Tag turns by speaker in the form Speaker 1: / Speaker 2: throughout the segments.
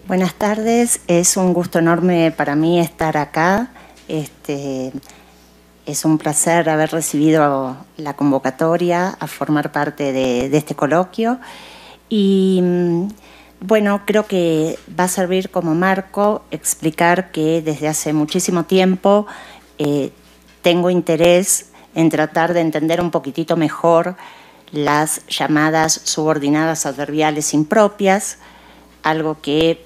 Speaker 1: Buenas tardes, es un gusto enorme para mí estar acá. Es un placer haber recibido la convocatoria a formar parte de este coloquio y bueno, creo que va a servir como marco explicar que desde hace muchísimo tiempo tengo interés en tratar de entender un poquitito mejor las llamadas subordinadas adverbiales impropias, algo que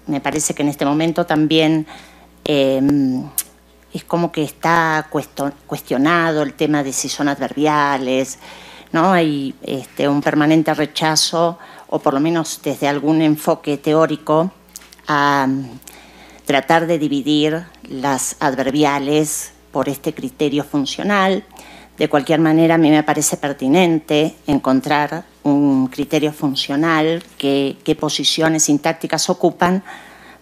Speaker 1: me parece que en este momento también es como que está cuestionado el tema de si son adverbiales, ¿no? Hay un permanente rechazo, o por lo menos desde algún enfoque teórico, a tratar de dividir las adverbiales por este criterio funcional. De cualquier manera, a mí me parece pertinente encontrar un criterio funcional, qué posiciones sintácticas ocupan,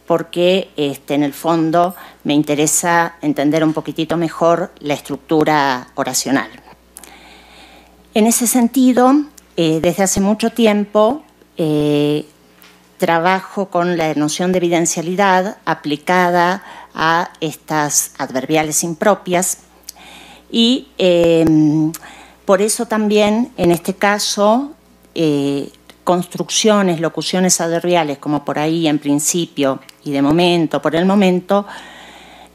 Speaker 1: porque en el fondo me interesa entender un poquitito mejor la estructura oracional. En ese sentido, desde hace mucho tiempo trabajo con la noción de evidencialidad aplicada a estas adverbiales impropias y por eso también en este caso construcciones, locuciones adverbiales como por ahí en principio y de momento, por el momento,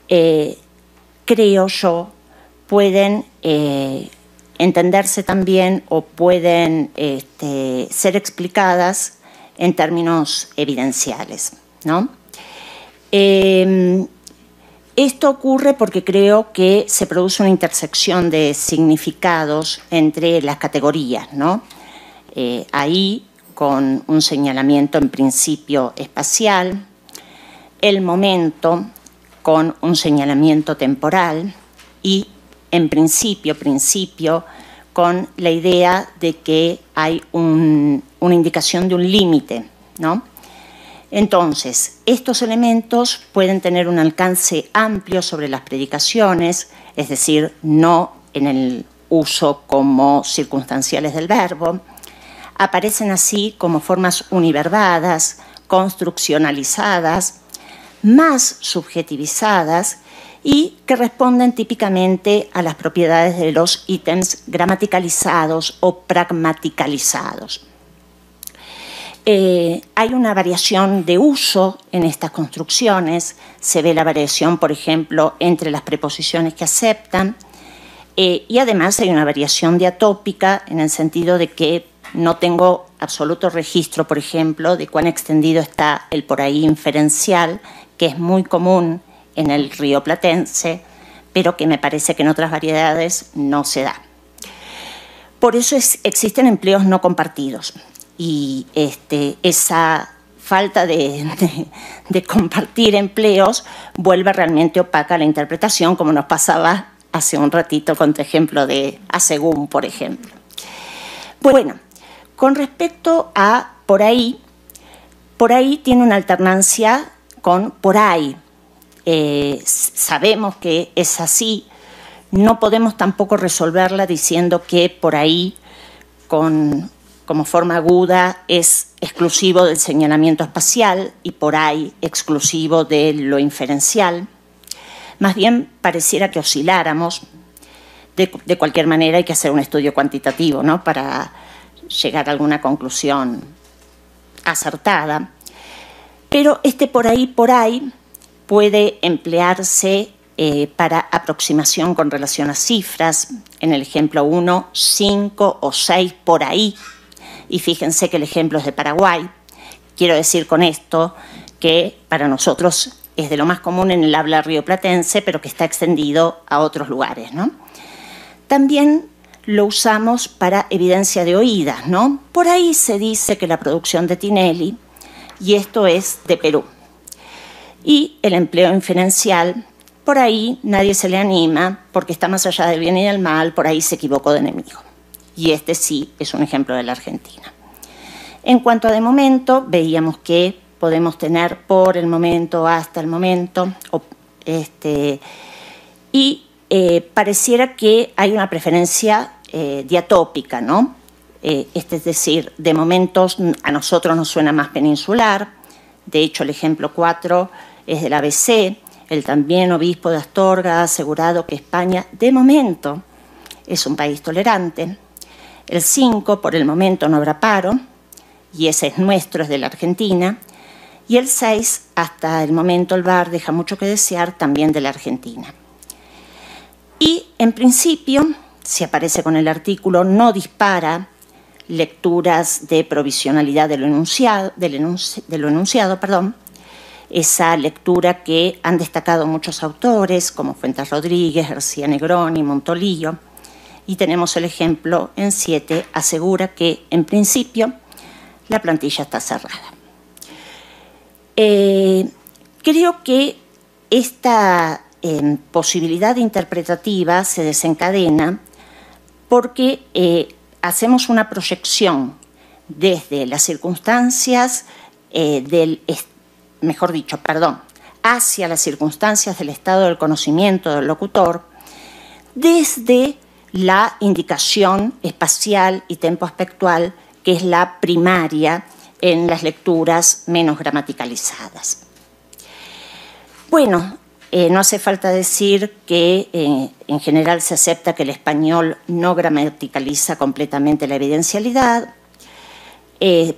Speaker 1: creo yo, pueden entenderse también o pueden ser explicadas en términos evidenciales, ¿no? Esto ocurre porque creo que se produce una intersección de significados entre las categorías, ¿no? Ahí con un señalamiento en principio espacial, el momento con un señalamiento temporal y en principio con la idea de que hay una indicación de un límite, ¿no? Entonces, estos elementos pueden tener un alcance amplio sobre las predicaciones, es decir, no en el uso como circunstanciales del verbo. Aparecen así como formas univerbadas, construccionalizadas, más subjetivizadas y que responden típicamente a las propiedades de los ítems gramaticalizados o pragmaticalizados. Hay una variación de uso en estas construcciones, se ve la variación, por ejemplo, entre las preposiciones que aceptan y además hay una variación diatópica en el sentido de que no tengo absoluto registro, por ejemplo, de cuán extendido está el por ahí inferencial, que es muy común en el rioplatense, pero que me parece que en otras variedades no se da. Por eso existen empleos no compartidos y esa falta de compartir empleos vuelve realmente opaca la interpretación, como nos pasaba hace un ratito con tu ejemplo de a según, por ejemplo. Bueno, con respecto a por ahí tiene una alternancia con por ahí. Sabemos que es así, no podemos tampoco resolverla diciendo que por ahí como forma aguda es exclusivo del señalamiento espacial y por ahí exclusivo de lo inferencial. Más bien pareciera que osciláramos. De cualquier manera hay que hacer un estudio cuantitativo, ¿no?, para llegar a alguna conclusión acertada. Pero por ahí puede emplearse para aproximación con relación a cifras. En el ejemplo 1, 5 o 6 por ahí. Y fíjense que el ejemplo es de Paraguay. Quiero decir con esto que para nosotros es de lo más común en el habla rioplatense, pero que está extendido a otros lugares, ¿no? También lo usamos para evidencia de oídas, ¿no? Por ahí se dice que la producción de Tinelli, y esto es de Perú. Y el empleo inferencial, por ahí nadie se le anima porque está más allá del bien y del mal, por ahí se equivocó de enemigo. Y este sí es un ejemplo de la Argentina. En cuanto a de momento, veíamos que podemos tener por el momento, hasta el momento, y pareciera que hay una preferencia diatópica, ¿no? es decir, de momentos a nosotros nos suena más peninsular. De hecho, el ejemplo 4 es del ABC. El también obispo de Astorga ha asegurado que España, de momento, es un país tolerante. El 5, por el momento no habrá paro, y ese es nuestro, es de la Argentina. Y el 6, hasta el momento el VAR deja mucho que desear, también de la Argentina. Y, en principio, si aparece con el artículo, no dispara lecturas de provisionalidad de lo enunciado, esa lectura que han destacado muchos autores, como Fuentes Rodríguez, García Negroni, Montolillo, y tenemos el ejemplo en 7, asegura que, en principio, la plantilla está cerrada. Creo que esta posibilidad interpretativa se desencadena porque hacemos una proyección desde las circunstancias hacia las circunstancias del estado del conocimiento del locutor, desde la indicación espacial y tempoaspectual, que es la primaria en las lecturas menos gramaticalizadas. Bueno, no hace falta decir que en general se acepta que el español no gramaticaliza completamente la evidencialidad,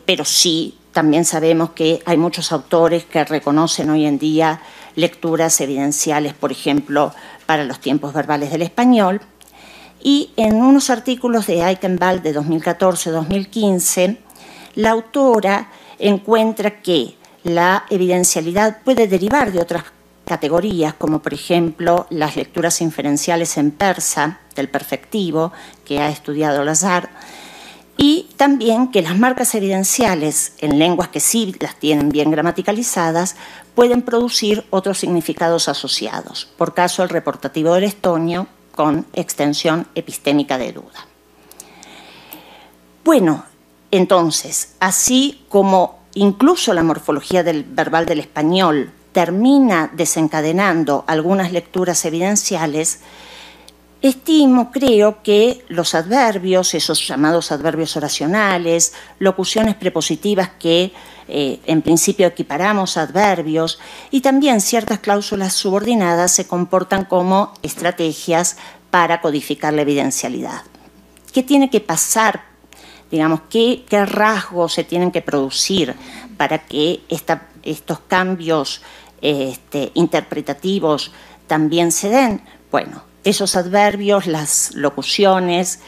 Speaker 1: pero sí, también sabemos que hay muchos autores que reconocen hoy en día lecturas evidenciales, por ejemplo, para los tiempos verbales del español. Y en unos artículos de Eichenwald de 2014-2015, la autora encuentra que la evidencialidad puede derivar de otras categorías, como por ejemplo las lecturas inferenciales en persa del perfectivo, que ha estudiado Lazar, y también que las marcas evidenciales en lenguas que sí las tienen bien gramaticalizadas pueden producir otros significados asociados, por caso el reportativo del estonio con extensión epistémica de duda. Bueno, entonces, así como incluso la morfología del verbal del español termina desencadenando algunas lecturas evidenciales, creo que los adverbios, esos llamados adverbios oracionales, locuciones prepositivas que en principio equiparamos a adverbios, y también ciertas cláusulas subordinadas se comportan como estrategias para codificar la evidencialidad. ¿Qué tiene que pasar? Digamos, ¿qué rasgos se tienen que producir para que estos cambios interpretativos también se den? Bueno, esos adverbios, las locuciones,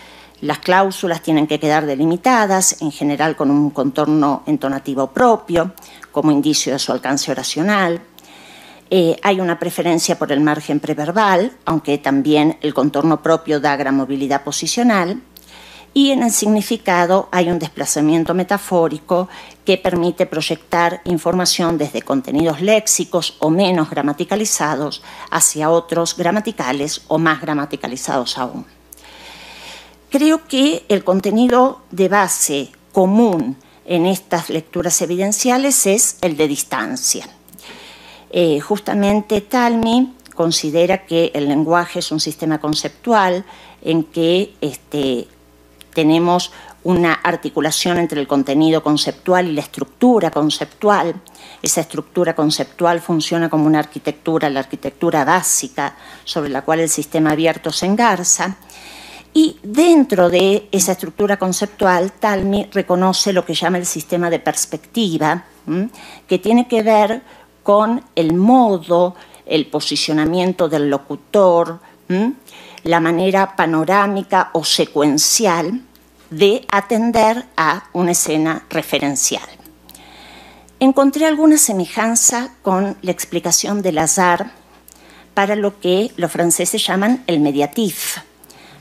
Speaker 1: las cláusulas tienen que quedar delimitadas, en general con un contorno entonativo propio, como indicio de su alcance oracional. Hay una preferencia por el margen preverbal, aunque también el contorno propio da gran movilidad posicional. Y en el significado hay un desplazamiento metafórico que permite proyectar información desde contenidos léxicos o menos gramaticalizados hacia otros gramaticales o más gramaticalizados aún. Creo que el contenido de base común en estas lecturas evidenciales es el de distancia. Justamente Talmy considera que el lenguaje es un sistema conceptual en que tenemos una articulación entre el contenido conceptual y la estructura conceptual. Esa estructura conceptual funciona como una arquitectura, la arquitectura básica sobre la cual el sistema abierto se engarza. Y dentro de esa estructura conceptual, Talmy reconoce lo que llama el sistema de perspectiva, que tiene que ver con el modo, el posicionamiento del locutor, la manera panorámica o secuencial de atender a una escena referencial. Encontré alguna semejanza con la explicación de Lazar para lo que los franceses llaman el mediatif.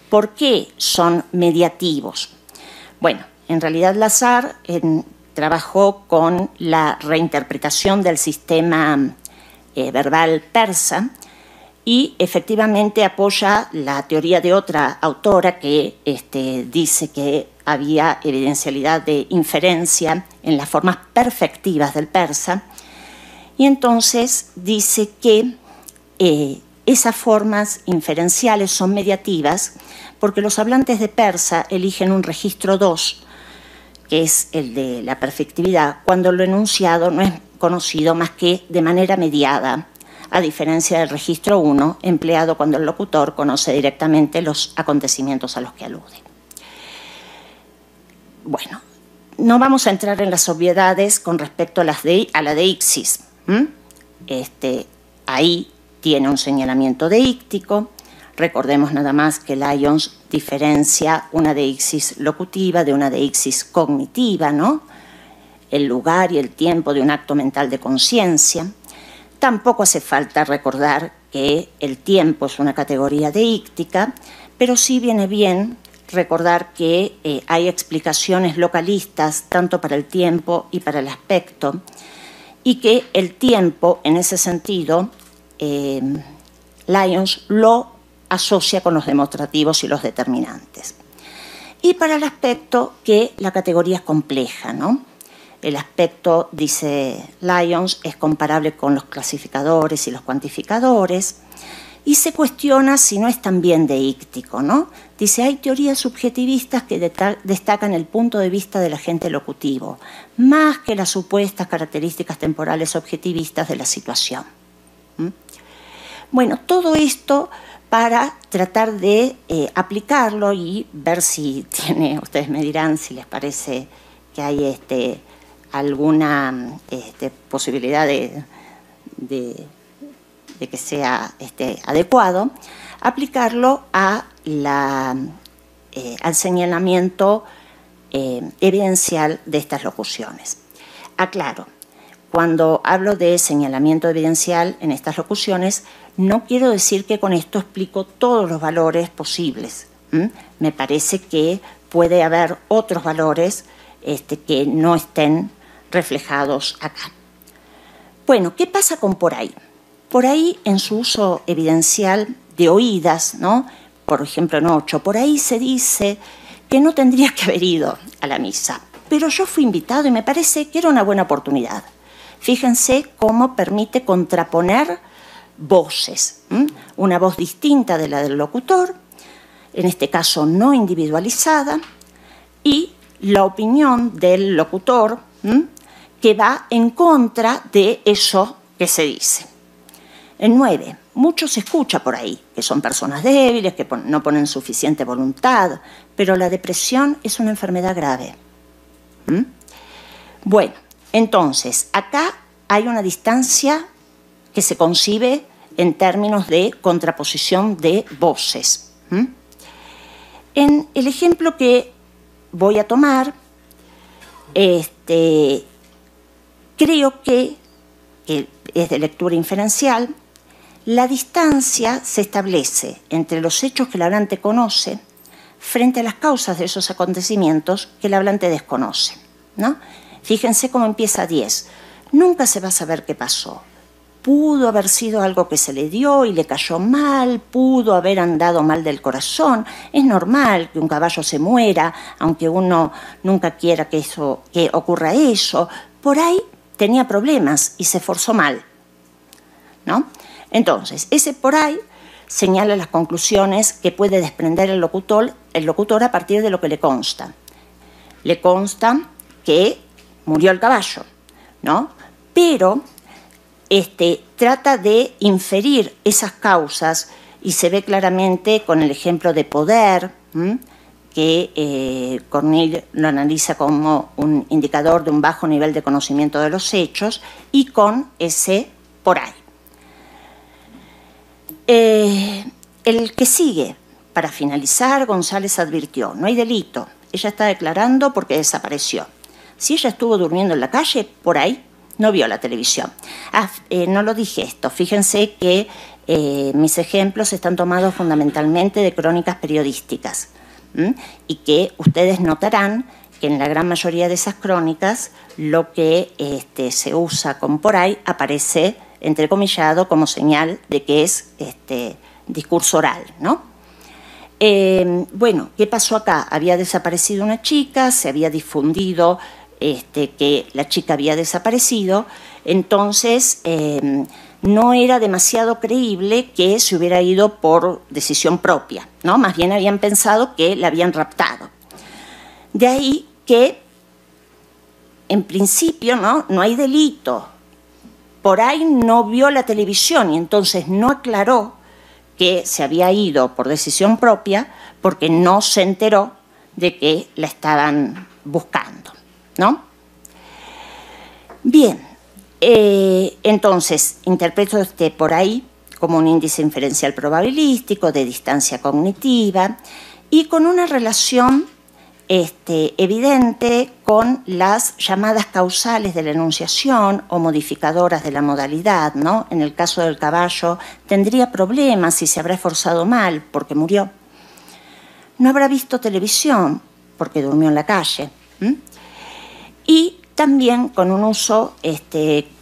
Speaker 1: ¿Por qué son mediativos? Bueno, en realidad Lazar trabajó con la reinterpretación del sistema verbal persa y efectivamente apoya la teoría de otra autora que dice que había evidencialidad de inferencia en las formas perfectivas del persa, y entonces dice que esas formas inferenciales son mediativas porque los hablantes de persa eligen un registro 2, que es el de la perfectividad, cuando lo enunciado no es conocido más que de manera mediada, a diferencia del registro 1, empleado cuando el locutor conoce directamente los acontecimientos a los que alude. Bueno, no vamos a entrar en las obviedades con respecto a la deíxis. Ahí tiene un señalamiento deíctico. Recordemos nada más que Lyons diferencia una deíxis locutiva de una deíxis cognitiva, ¿no? El lugar y el tiempo de un acto mental de conciencia. Tampoco hace falta recordar que el tiempo es una categoría deíctica, pero sí viene bien recordar que hay explicaciones localistas tanto para el tiempo y para el aspecto, y que el tiempo, en ese sentido, Lyons lo asocia con los demostrativos y los determinantes. Y para el aspecto, que la categoría es compleja, ¿no? El aspecto, dice Lyons, es comparable con los clasificadores y los cuantificadores, y se cuestiona si no es también deíctico, ¿no? Dice, hay teorías subjetivistas que destacan el punto de vista del agente locutivo, más que las supuestas características temporales objetivistas de la situación. Bueno, todo esto para tratar de aplicarlo y ver si tiene, ustedes me dirán si les parece que hay alguna posibilidad de que sea adecuado, aplicarlo al señalamiento evidencial de estas locuciones. Aclaro, cuando hablo de señalamiento evidencial en estas locuciones, no quiero decir que con esto explico todos los valores posibles. Me parece que puede haber otros valores que no estén reflejados acá. Bueno, ¿qué pasa con por ahí? Por ahí, en su uso evidencial de oídas, ¿no? Por ejemplo, en 8, por ahí se dice que no tendría que haber ido a la misa, pero yo fui invitado y me parece que era una buena oportunidad. Fíjense cómo permite contraponer voces, una voz distinta de la del locutor, en este caso no individualizada, y la opinión del locutor que va en contra de eso que se dice. En 9, mucho se escucha por ahí, que son personas débiles, que no ponen suficiente voluntad, pero la depresión es una enfermedad grave. Bueno, entonces, acá hay una distancia que se concibe en términos de contraposición de voces. En el ejemplo que voy a tomar, creo que es de lectura inferencial, la distancia se establece entre los hechos que el hablante conoce frente a las causas de esos acontecimientos que el hablante desconoce, ¿no? Fíjense cómo empieza 10. Nunca se va a saber qué pasó. Pudo haber sido algo que se le dio y le cayó mal, pudo haber andado mal del corazón. Es normal que un caballo se muera, aunque uno nunca quiera que ocurra eso. Por ahí tenía problemas y se esforzó mal, ¿no? Entonces, ese por ahí señala las conclusiones que puede desprender el locutor a partir de lo que le consta. Le consta que murió el caballo, ¿no? Pero trata de inferir esas causas y se ve claramente con el ejemplo de poder, que Cornell lo analiza como un indicador de un bajo nivel de conocimiento de los hechos, y con ese por ahí. El que sigue, para finalizar, González advirtió, no hay delito, ella está declarando porque desapareció. Si ella estuvo durmiendo en la calle, por ahí, no vio la televisión. No lo dije esto, fíjense que mis ejemplos están tomados fundamentalmente de crónicas periodísticas, y que ustedes notarán que en la gran mayoría de esas crónicas lo que se usa con por ahí aparece entrecomillado como señal de que es discurso oral, ¿no? Bueno, ¿qué pasó acá? Había desaparecido una chica, se había difundido que la chica había desaparecido, entonces no era demasiado creíble que se hubiera ido por decisión propia. ¿no? Más bien habían pensado que la habían raptado. De ahí que, en principio, no hay delito. Por ahí no vio la televisión y entonces no aclaró que se había ido por decisión propia porque no se enteró de que la estaban buscando, ¿no? Bien, entonces interpreto por ahí como un índice inferencial probabilístico de distancia cognitiva y con una relación evidente con las llamadas causales de la enunciación o modificadoras de la modalidad, ¿no? En el caso del caballo, tendría problemas si se habrá esforzado mal porque murió. No habrá visto televisión porque durmió en la calle. Y también con un uso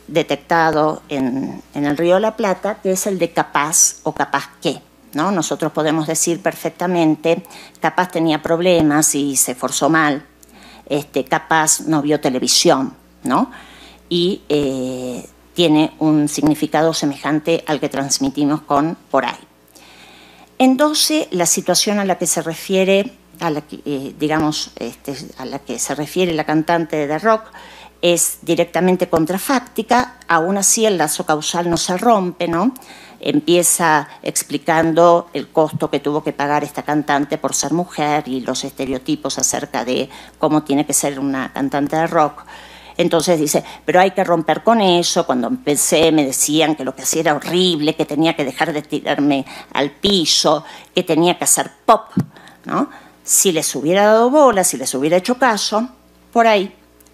Speaker 1: detectado en el Río de la Plata, que es el de capaz o capaz que, ¿no? Nosotros podemos decir perfectamente, capaz tenía problemas y se esforzó mal, capaz no vio televisión, ¿no? Y tiene un significado semejante al que transmitimos con por ahí. En 12, la situación a la que se refiere, a la que se refiere la cantante de rock es directamente contrafáctica, aún así el lazo causal no se rompe, ¿no? Empieza explicando el costo que tuvo que pagar esta cantante por ser mujer y los estereotipos acerca de cómo tiene que ser una cantante de rock. Entonces dice, pero hay que romper con eso. Cuando empecé me decían que lo que hacía era horrible, que tenía que dejar de tirarme al piso, que tenía que hacer pop, ¿no? Si les hubiera dado bola, si les hubiera hecho caso, por ahí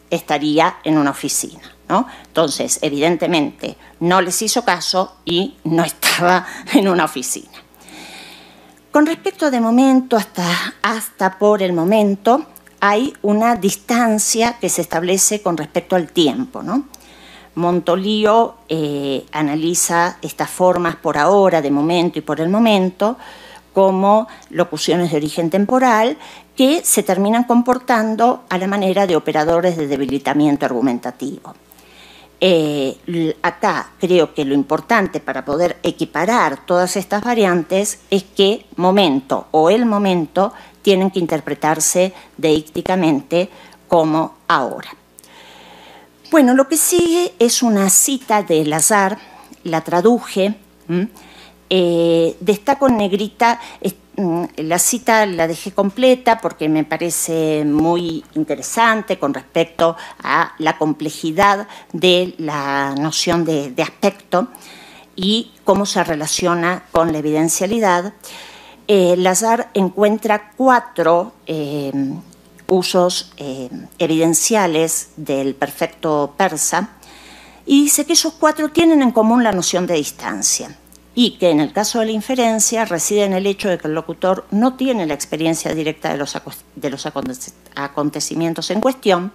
Speaker 1: estaría en una oficina, ¿no? Entonces, evidentemente, no les hizo caso y no estaba en una oficina. Con respecto a de momento, hasta por el momento, hay una distancia que se establece con respecto al tiempo, ¿no? Montolío analiza estas formas por ahora, de momento y por el momento, como locuciones de origen temporal que se terminan comportando a la manera de operadores de debilitamiento argumentativo. Acá creo que lo importante para poder equiparar todas estas variantes es que momento o el momento tienen que interpretarse deícticamente como ahora. Bueno, lo que sigue es una cita de Lazare, la traduje, destaco en negrita, la cita la dejé completa porque me parece muy interesante con respecto a la complejidad de la noción de aspecto y cómo se relaciona con la evidencialidad. Lazare encuentra 4 usos evidenciales del perfecto persa y dice que esos 4 tienen en común la noción de distancia y que en el caso de la inferencia reside en el hecho de que el locutor no tiene la experiencia directa de los acontecimientos en cuestión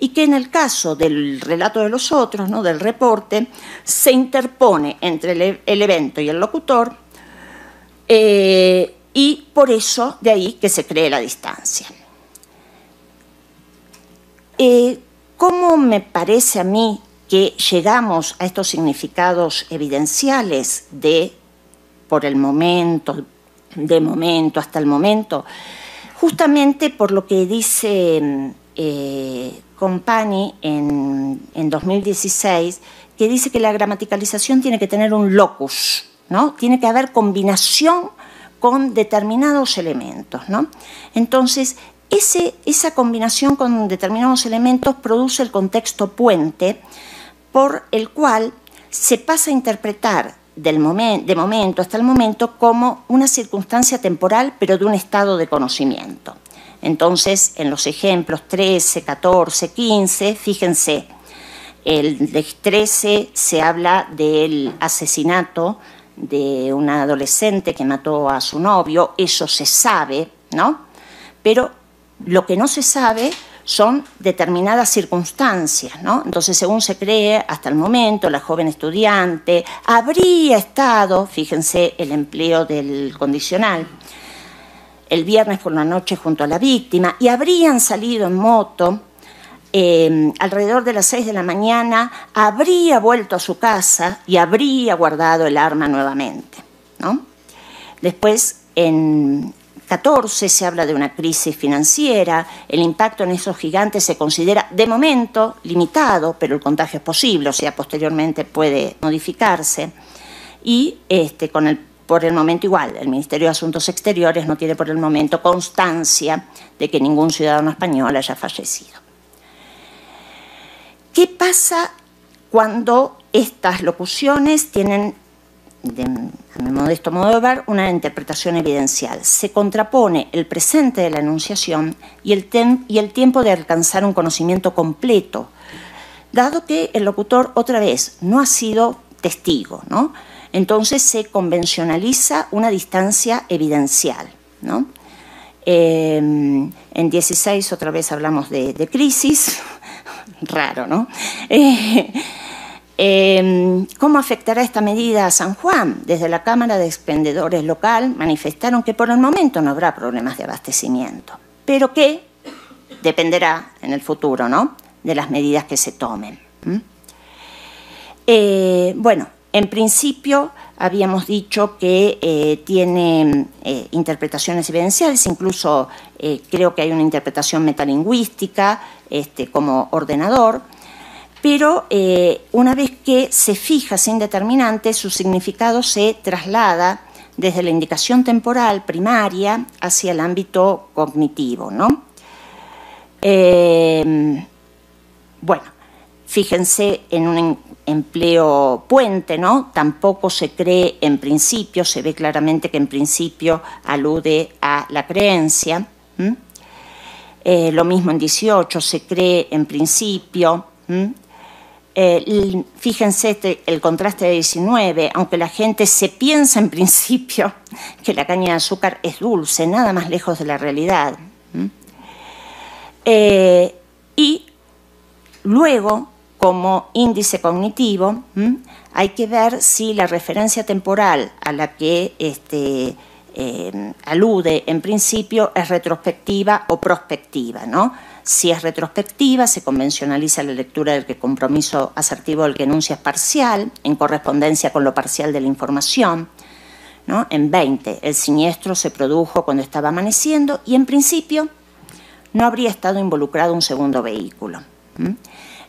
Speaker 1: y que en el caso del relato de los otros, ¿no? Del reporte, se interpone entre el evento y el locutor y por eso de ahí que se cree la distancia. ¿Cómo me parece a mí que llegamos a estos significados evidenciales de por el momento, de momento hasta el momento? Justamente por lo que dice Company en 2016, que dice que la gramaticalización tiene que tener un locus, ¿no? Tiene que haber combinación con determinados elementos, ¿no? Entonces, esa combinación con determinados elementos produce el contexto puente por el cual se pasa a interpretar de momento hasta el momento como una circunstancia temporal, pero de un estado de conocimiento. Entonces, en los ejemplos 13, 14, 15, fíjense, el de 13 se habla del asesinato de una adolescente que mató a su novio, eso se sabe, ¿no? Pero lo que no se sabe son determinadas circunstancias, ¿no? Entonces, según se cree, hasta el momento, la joven estudiante habría estado, fíjense el empleo del condicional, el viernes por la noche junto a la víctima y habrían salido en moto alrededor de las 6 de la mañana, habría vuelto a su casa y habría guardado el arma nuevamente, ¿no? Después En 14 se habla de una crisis financiera, el impacto en esos gigantes se considera de momento limitado, pero el contagio es posible, o sea, posteriormente puede modificarse. Y por el momento igual, el Ministerio de Asuntos Exteriores no tiene por el momento constancia de que ningún ciudadano español haya fallecido. ¿Qué pasa cuando estas locuciones tienen, a mi modesto modo de ver, una interpretación evidencial? Se contrapone el presente de la enunciación y el tiempo de alcanzar un conocimiento completo, dado que el locutor, otra vez, no ha sido testigo, ¿no? Entonces se convencionaliza una distancia evidencial, ¿no? En 16 otra vez hablamos de crisis, raro, ¿no? ¿Cómo afectará esta medida a San Juan? Desde la Cámara de Expendedores local manifestaron que por el momento no habrá problemas de abastecimiento, pero que dependerá en el futuro, ¿no?, de las medidas que se tomen. Bueno, en principio habíamos dicho que tiene interpretaciones evidenciales, incluso creo que hay una interpretación metalingüística como ordenador, pero una vez que se fija sin determinante, su significado se traslada desde la indicación temporal primaria hacia el ámbito cognitivo, ¿no? Bueno, fíjense en un empleo puente, ¿no? Tampoco se cree en principio, se ve claramente que en principio alude a la creencia. Lo mismo en 18, se cree en principio. Fíjense el contraste de 19, aunque la gente se piensa en principio que la caña de azúcar es dulce, nada más lejos de la realidad. Y luego, como índice cognitivo, hay que ver si la referencia temporal a la que alude en principio es retrospectiva o prospectiva, ¿no? Si es retrospectiva, se convencionaliza la lectura del que compromiso asertivo del que enuncia es parcial, en correspondencia con lo parcial de la información, ¿no? En 20, el siniestro se produjo cuando estaba amaneciendo y en principio no habría estado involucrado un segundo vehículo.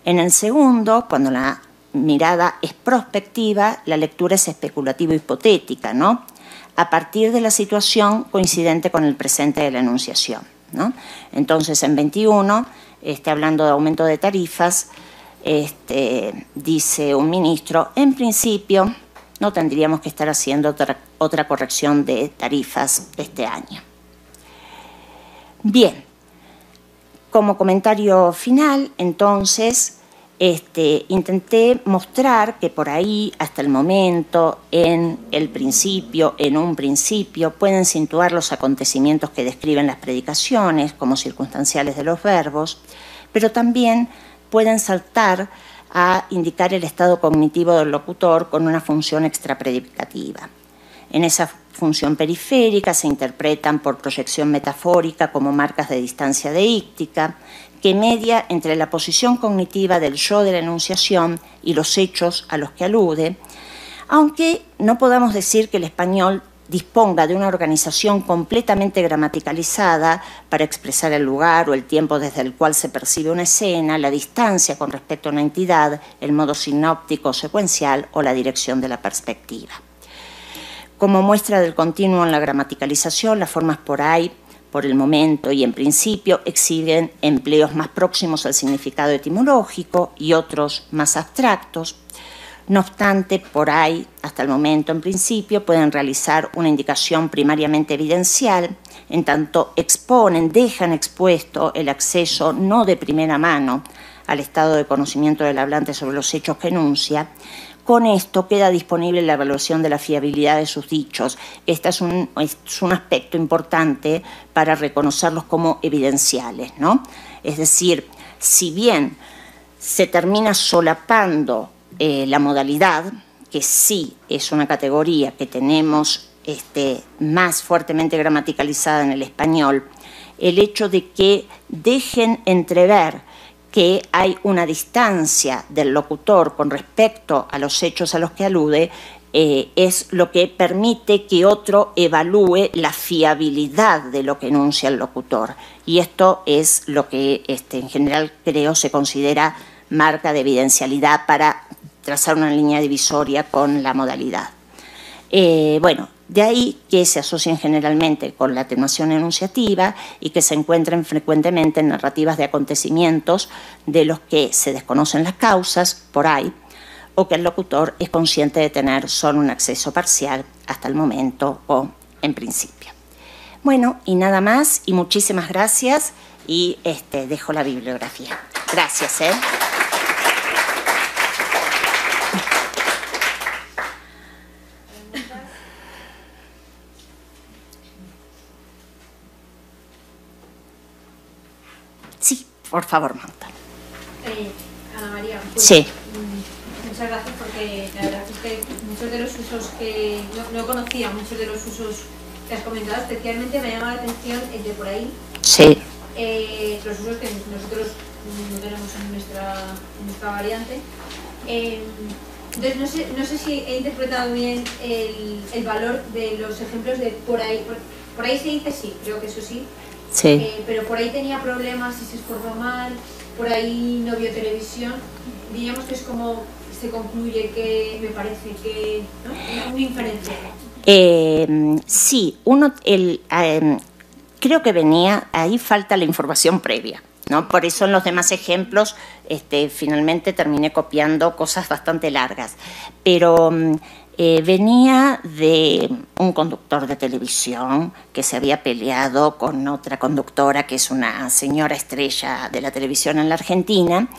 Speaker 1: En el segundo, cuando la mirada es prospectiva, la lectura es especulativo-hipotética, ¿no?, a partir de la situación coincidente con el presente de la enunciación, ¿no? Entonces, en 21, hablando de aumento de tarifas, dice un ministro, en principio no tendríamos que estar haciendo otra corrección de tarifas este año. Bien. Como comentario final, entonces, intenté mostrar que por ahí, hasta el momento, en un principio, pueden situar los acontecimientos que describen las predicaciones como circunstanciales de los verbos, pero también pueden saltar a indicar el estado cognitivo del locutor con una función extrapredicativa. En esa función periférica se interpretan por proyección metafórica como marcas de distancia deíctica que media entre la posición cognitiva del yo de la enunciación y los hechos a los que alude, aunque no podamos decir que el español disponga de una organización completamente gramaticalizada para expresar el lugar o el tiempo desde el cual se percibe una escena, la distancia con respecto a una entidad, el modo sinóptico o secuencial o la dirección de la perspectiva. Como muestra del continuo en la gramaticalización, las formas por ahí, por el momento y en principio exhiben empleos más próximos al significado etimológico y otros más abstractos. No obstante, por ahí, hasta el momento, en principio, pueden realizar una indicación primariamente evidencial, en tanto dejan expuesto el acceso no de primera mano al estado de conocimiento del hablante sobre los hechos que enuncia. Con esto queda disponible la evaluación de la fiabilidad de sus dichos. Este es un aspecto importante para reconocerlos como evidenciales, ¿no? Es decir, si bien se termina solapando la modalidad, que sí es una categoría que tenemos más fuertemente gramaticalizada en el español, el hecho de que dejen entrever que hay una distancia del locutor con respecto a los hechos a los que alude, es lo que permite que otro evalúe la fiabilidad de lo que enuncia el locutor. Y esto es lo que en general creo se considera marca de evidencialidad para trazar una línea divisoria con la modalidad. Bueno, de ahí que se asocien generalmente con la atenuación enunciativa y que se encuentren frecuentemente en narrativas de acontecimientos de los que se desconocen las causas, por ahí, o que el locutor es consciente de tener solo un acceso parcial hasta el momento o en principio. Bueno, y nada más, y muchísimas gracias, y dejo la bibliografía. Gracias. Sí, por favor, Marta.
Speaker 2: Ana María, pues,
Speaker 1: sí.
Speaker 2: Muchas gracias, porque la verdad es que muchos de los usos que no conocía, muchos de los usos que has comentado, especialmente me llama la atención el de por ahí.
Speaker 1: Sí.
Speaker 2: Los usos que nosotros no tenemos en nuestra variante. Entonces, no sé si he interpretado bien el valor de los ejemplos de por ahí. Por ahí se dice sí, creo que eso sí.
Speaker 1: Sí.
Speaker 2: Pero por ahí tenía problemas y se esforzó mal, por ahí no vio televisión. Diríamos que es como se concluye que me parece que, ¿no? Una inferencia.
Speaker 1: Sí, creo que venía, ahí falta la información previa, ¿no? Por eso en los demás ejemplos finalmente terminé copiando cosas bastante largas, pero venía de un conductor de televisión que se había peleado con otra conductora que es una señora estrella de la televisión en la Argentina,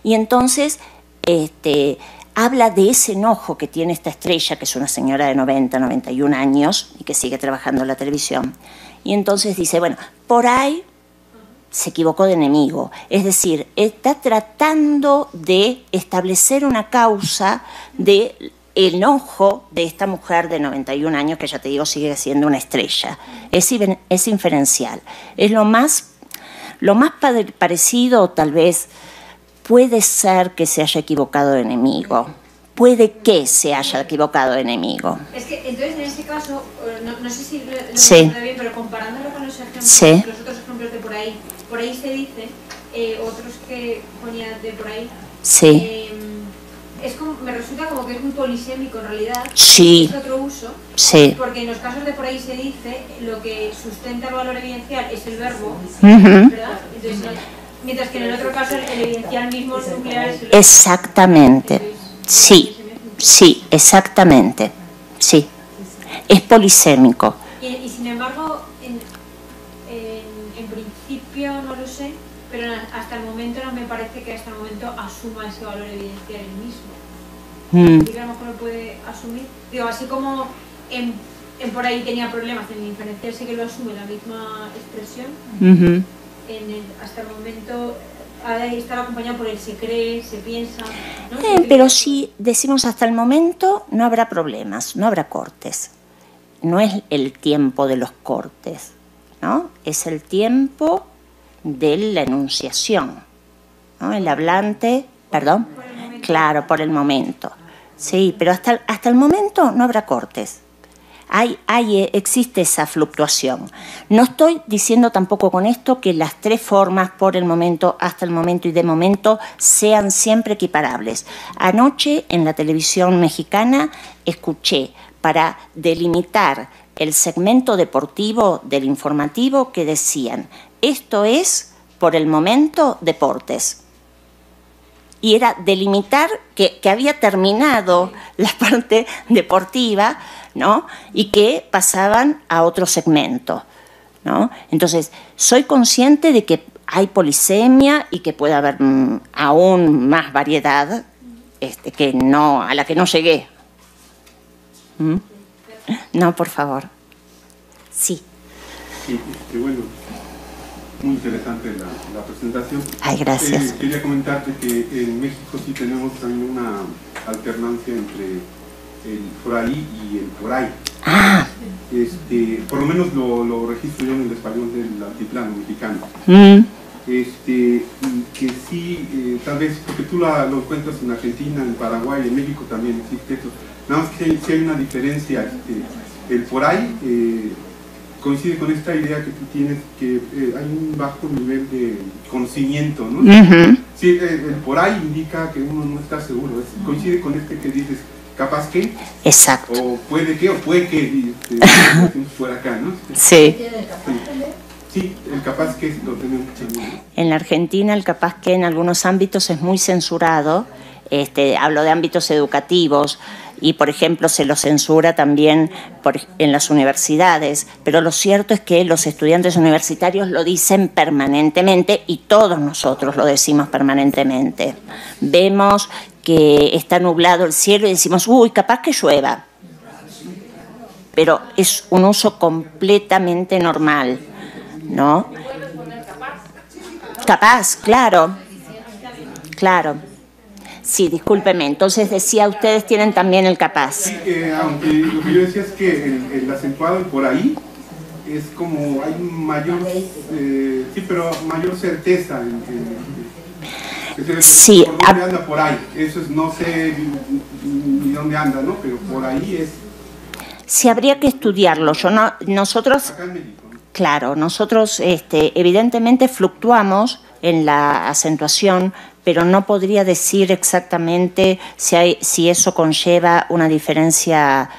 Speaker 1: y entonces habla de ese enojo que tiene esta estrella, que es una señora de 90, 91 años y que sigue trabajando en la televisión. Y entonces dice, bueno, por ahí se equivocó de enemigo. Es decir, está tratando de establecer una causa del enojo de esta mujer de 91 años, que ya te digo sigue siendo una estrella. Es inferencial. Es lo más parecido, tal vez, puede ser que se haya equivocado de enemigo. Puede que se haya equivocado de enemigo.
Speaker 2: Es que entonces en ese caso, no sé si lo
Speaker 1: sí.
Speaker 2: entiendo bien, pero comparándolo con los ejemplos,
Speaker 1: sí.
Speaker 2: los otros ejemplos de por ahí se dice, otros que ponía de por ahí,
Speaker 1: sí.
Speaker 2: Es como, me resulta como que es muy polisémico en realidad,
Speaker 1: sí.
Speaker 2: es otro uso,
Speaker 1: sí.
Speaker 2: porque en los casos de por ahí se dice, lo que sustenta el valor evidencial es el verbo, ¿verdad? Entonces, mientras que en el otro caso el evidencial mismo nuclear es el verbo.
Speaker 1: Exactamente. Sí, sí, exactamente, sí, es polisémico.
Speaker 2: Y sin embargo, en principio no lo sé, pero hasta el momento no me parece que hasta el momento asuma ese valor evidencial el mismo. Y a lo mejor lo puede asumir, digo, así como en por ahí tenía problemas en el inferencial, sé que lo asume la misma expresión, hasta el momento... Estar acompañado por el se cree, se piensa, ¿no?
Speaker 1: Pero si decimos hasta el momento, no habrá problemas, no habrá cortes. No es el tiempo de los cortes, ¿no? Es el tiempo de la enunciación, ¿no? El hablante, perdón, claro, por el momento. Sí, pero hasta el momento no habrá cortes. Existe esa fluctuación. No estoy diciendo tampoco con esto que las tres formas, por el momento, hasta el momento y de momento, sean siempre equiparables. Anoche en la televisión mexicana escuché, para delimitar el segmento deportivo del informativo, que decían, esto es, por el momento, deportes. Y era delimitar que había terminado la parte deportiva, ¿no? Y que pasaban a otro segmento, ¿no? Entonces, soy consciente de que hay polisemia y que puede haber aún más variedad a la que no llegué. No, por favor. Sí.
Speaker 3: Sí, bueno, muy interesante la presentación.
Speaker 1: Ay, gracias.
Speaker 3: Quería comentarte que en México sí tenemos también una alternancia entre el por ahí y el por ahí.
Speaker 1: Ah.
Speaker 3: Por lo menos lo registro yo en el español del altiplano mexicano. que sí, tal vez, porque tú lo encuentras en Argentina, en Paraguay, en México también existe eso. Nada más que sí hay una diferencia. El por ahí coincide con esta idea que tú tienes, que hay un bajo nivel de conocimiento, ¿no? Sí, el por ahí indica que uno no está seguro. Coincide con este que dices, capaz que.
Speaker 1: Exacto.
Speaker 3: O puede que, por acá, ¿no?
Speaker 1: Sí.
Speaker 3: Sí, el capaz que lo tenemos seguro.
Speaker 1: En la Argentina el capaz que en algunos ámbitos es muy censurado. Hablo de ámbitos educativos y, por ejemplo, se lo censura también en las universidades, pero lo cierto es que los estudiantes universitarios lo dicen permanentemente y todos nosotros lo decimos permanentemente. Vemos que está nublado el cielo y decimos, uy, capaz que llueva. Pero es un uso completamente normal, ¿no? Capaz, claro. Claro. Sí, discúlpeme. Entonces decía, ustedes tienen también el capaz.
Speaker 3: Sí, aunque lo que yo decía es que el acentuado por ahí es como hay mayor, sí, pero mayor certeza
Speaker 1: sí,
Speaker 3: por dónde anda por ahí. Eso es, no sé ni dónde anda, ¿no? Pero por ahí es.
Speaker 1: Sí, habría que estudiarlo. Nosotros,
Speaker 3: acá en México, ¿no?
Speaker 1: Claro, nosotros evidentemente fluctuamos en la acentuación, pero no podría decir exactamente si eso conlleva una diferencia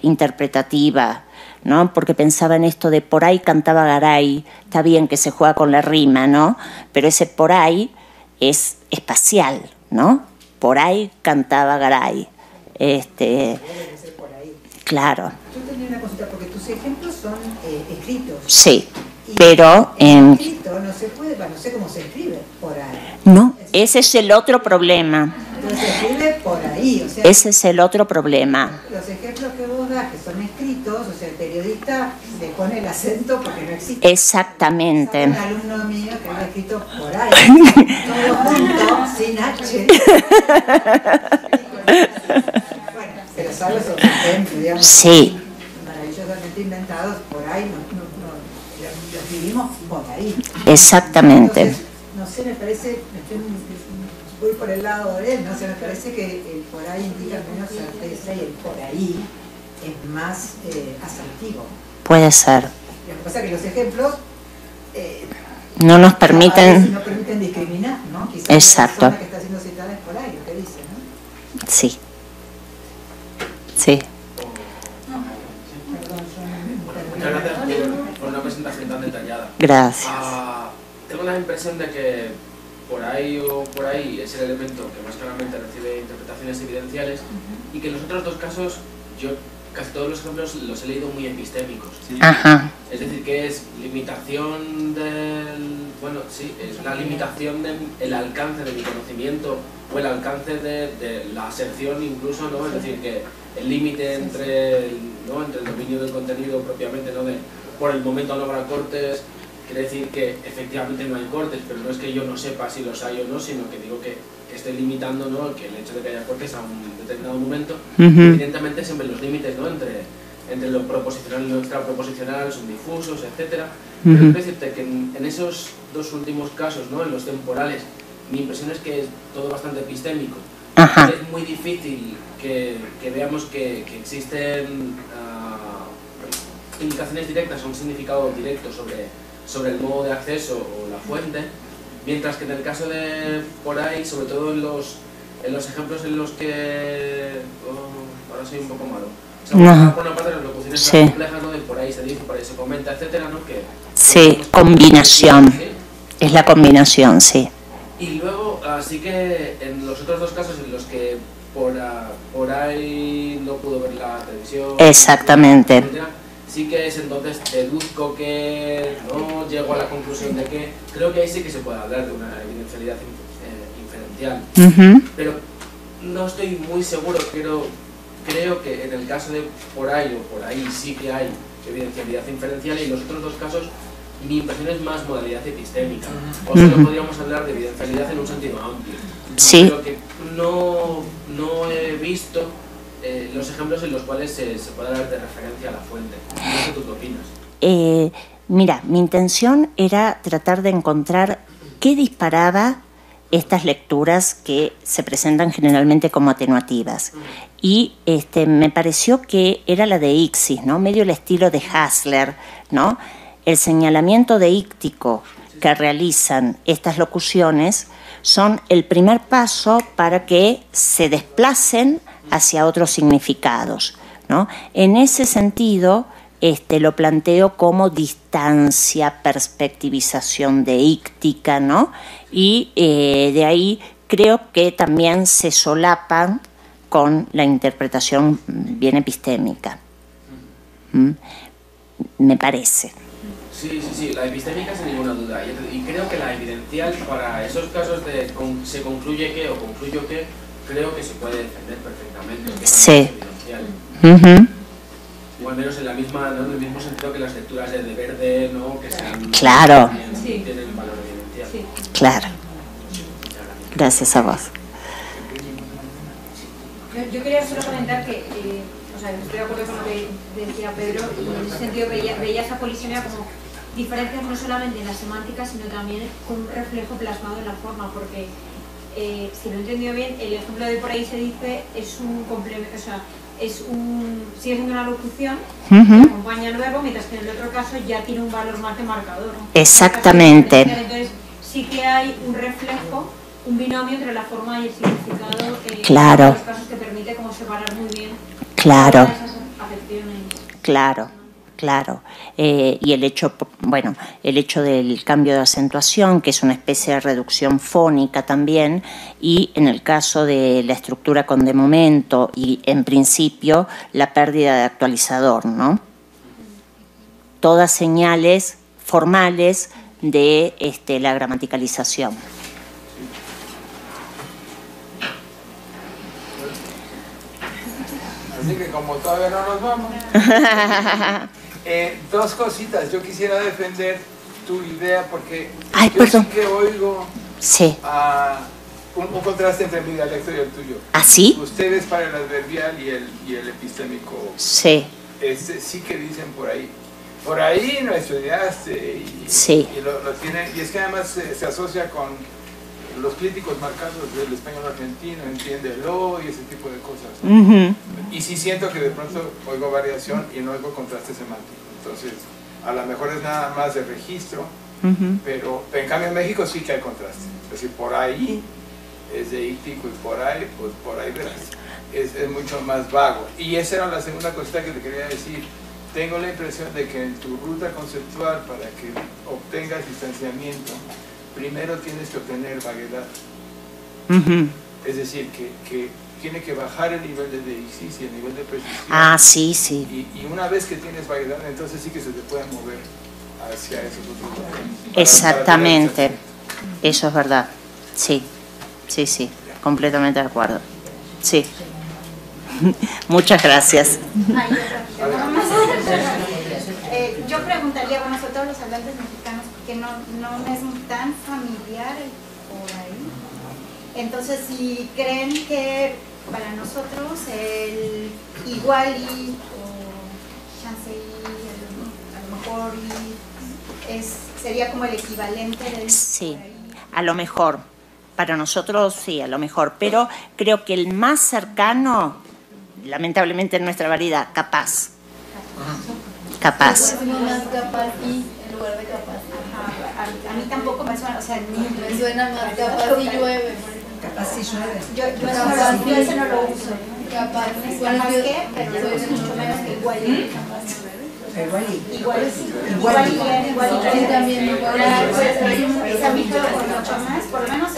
Speaker 1: interpretativa, ¿no? Porque pensaba en esto de por ahí cantaba Garay, está bien que se juega con la rima, ¿no? Pero ese por ahí es espacial, ¿no? Por ahí cantaba Garay. Claro.
Speaker 4: Yo tenía una cosita, porque tus ejemplos son escritos.
Speaker 1: Sí, pero
Speaker 4: escrito no se puede, no sé cómo se escribe por ahí.
Speaker 1: No, ese es el otro problema.
Speaker 4: Entonces se escribe por ahí, o sea.
Speaker 1: Ese es el otro problema.
Speaker 4: Los ejemplos que vos das, que son escritos, o sea, el periodista le pone el acento porque no existe.
Speaker 1: Exactamente.
Speaker 4: Un alumno mío que había escrito por ahí, todo junto, sin H. Bueno, pero salvo esos ejemplos, digamos.
Speaker 1: Sí.
Speaker 4: Maravillosamente inventados, por ahí los vivimos por ahí.
Speaker 1: Exactamente.
Speaker 4: Entonces, no sé, me parece, voy por el lado de él, no sé, me parece que el por ahí indica menos certeza y el por ahí es más asertivo.
Speaker 1: Puede ser.
Speaker 4: Lo que pasa es que los ejemplos
Speaker 1: no nos permiten.
Speaker 4: No permiten discriminar, ¿no? Quizás
Speaker 1: exacto.
Speaker 4: La persona que está siendo citada es por ahí, lo que dice, ¿no?
Speaker 1: Sí. Sí.
Speaker 5: Muchas gracias por una presentación tan detallada.
Speaker 1: Gracias.
Speaker 5: Tengo la impresión de que por ahí o por ahí es el elemento que más claramente recibe interpretaciones evidenciales y que en los otros dos casos yo casi todos los ejemplos los he leído muy epistémicos.
Speaker 1: ¿Sí? Ajá.
Speaker 5: Es decir, que es limitación del... Bueno, sí, es la limitación del alcance de mi conocimiento o el alcance de la aserción incluso, ¿no? Es decir, que el límite entre el dominio del contenido propiamente, ¿no? Por el momento no habrá cortes, quiere decir que efectivamente no hay cortes, pero no es que yo no sepa si los hay o no, sino que digo que estoy limitando, ¿no? Que el hecho de que haya cortes a un determinado momento, evidentemente siempre los límites, ¿no? Entre lo proposicional y lo extraproposicional son difusos, etcétera. Pero quiero decirte que en esos dos últimos casos, ¿no? En los temporales, mi impresión es que es todo bastante epistémico. Es muy difícil que veamos que existen indicaciones directas o un significado directo sobre el modo de acceso o la fuente, mientras que en el caso de por ahí, sobre todo en los ejemplos en los que ahora soy un poco malo, o sea, por una parte las locuciones más complejas, ¿no? De por ahí se dice, por ahí se comenta, etcétera, ¿no? Que
Speaker 1: sí, combinación. ¿Sí? Es la combinación, sí.
Speaker 5: Y luego, así que en los otros dos casos en los que por ahí no pudo ver la televisión,
Speaker 1: exactamente,
Speaker 5: etcétera, sí que es entonces deduzco que no llego a la conclusión de que creo que ahí sí que se puede hablar de una evidencialidad inferencial. Pero no estoy muy seguro, creo que en el caso de por ahí o por ahí sí que hay evidencialidad inferencial y en los otros dos casos mi impresión es más modalidad epistémica. O sea, no podríamos hablar de evidencialidad en un sentido amplio.
Speaker 1: Sí.
Speaker 5: Pero que no he visto los ejemplos en los cuales se puede dar de referencia a la fuente. No sé tú qué opinas.
Speaker 1: Mira, mi intención era tratar de encontrar qué disparaba estas lecturas que se presentan generalmente como atenuativas. Y me pareció que era la de Ixis, ¿no? Medio el estilo de Hassler, ¿no? El señalamiento deíctico que realizan estas locuciones son el primer paso para que se desplacen hacia otros significados, ¿no? En ese sentido, lo planteo como distancia, perspectivización deíctica, ¿no? Y de ahí creo que también se solapan con la interpretación bien epistémica. Me parece.
Speaker 5: Sí, la epistémica sin ninguna duda. Y creo que la evidencial para esos casos de se concluye que o concluyo que, creo que se puede defender perfectamente. Que
Speaker 1: sí.
Speaker 5: O al menos en la misma, ¿no? En el mismo sentido que las lecturas de Verde, ¿no? Que sean,
Speaker 1: claro.
Speaker 5: Tienen valor evidencial.
Speaker 1: Sí. Claro. Gracias a vos.
Speaker 2: Yo quería solo comentar que, o sea, estoy de acuerdo con lo que decía Pedro, y en ese sentido veía esa polisemia como diferencias no solamente en la semántica, sino también con un reflejo plasmado en la forma, porque si lo he entendido bien, el ejemplo de por ahí se dice es un complemento, o sea, sigue siendo una locución que acompaña el verbo, mientras que en el otro caso ya tiene un valor más de marcador, ¿no?
Speaker 1: Exactamente.
Speaker 2: Entonces sí que hay un reflejo, un binomio entre la forma y el significado,
Speaker 1: claro.
Speaker 2: En los casos que permite como separar muy bien,
Speaker 1: claro.
Speaker 2: Esas afecciones.
Speaker 1: Claro. Claro, y el hecho del cambio de acentuación, que es una especie de reducción fónica también, y en el caso de la estructura con de momento y en principio la pérdida de actualizador, ¿no? Todas señales formales de la gramaticalización.
Speaker 6: Así que como todavía no nos vamos, dos cositas. Yo quisiera defender tu idea porque sí que oigo un contraste entre mi dialecto y el tuyo.
Speaker 1: ¿Ah, sí?
Speaker 6: Ustedes para el adverbial y el epistémico.
Speaker 1: Sí.
Speaker 6: Sí que dicen por ahí. Por ahí no estudiaste y lo tiene, y es que además se asocia con los críticos marcados del español argentino, entiéndelo y ese tipo de cosas. Y sí siento que de pronto oigo variación y no oigo contraste semántico. Entonces, a lo mejor es nada más de registro, pero en cambio en México sí que hay contraste. Es decir, por ahí es deíctico y por ahí, pues por ahí verás. Es mucho más vago. Y esa era la segunda cosita que te quería decir. Tengo la impresión de que en tu ruta conceptual, para que obtengas distanciamiento, primero tienes que obtener vaguedad. Es decir, que tiene que bajar el nivel de deixis y el nivel de precisión.
Speaker 1: Ah, sí.
Speaker 6: Y una vez que tienes vaguedad, entonces sí que se te puede mover hacia esos otros lugares.
Speaker 1: Exactamente. Eso es verdad. Sí. Completamente de acuerdo. Sí. Muchas gracias.
Speaker 7: Yo preguntaría, bueno, sobre todo los hablantes mexicanos, porque no es tan familiar el por ahí. Entonces, si creen que para nosotros el igual y o chance y a lo mejor sería como el equivalente del
Speaker 1: sí, a lo mejor. Para nosotros sí, a lo mejor. Pero creo que el más cercano, lamentablemente en nuestra variedad, capaz. Capaz.
Speaker 8: Más capaz y en lugar de capaz.
Speaker 7: A mí tampoco me suena, o sea,
Speaker 8: me suena más capaz y llueve.
Speaker 4: Capaz si llueve.
Speaker 7: Yo ese no lo uso.
Speaker 8: Capaz.
Speaker 7: Capaz que, pero es mucho menos que igual. Igual
Speaker 8: también
Speaker 7: esa mito mucho más, por lo menos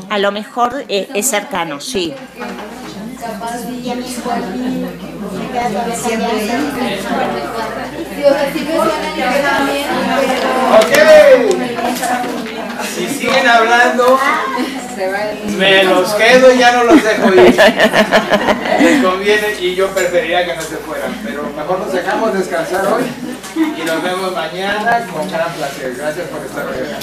Speaker 1: a lo mejor es cercano, sí.
Speaker 7: Y a mí igual me queda todavía
Speaker 6: Si siguen hablando, me los quedo y ya no los dejo ir. Les conviene y yo preferiría que no se fueran, pero mejor nos dejamos descansar hoy y nos vemos mañana con gran placer. Gracias por estar hoy acá.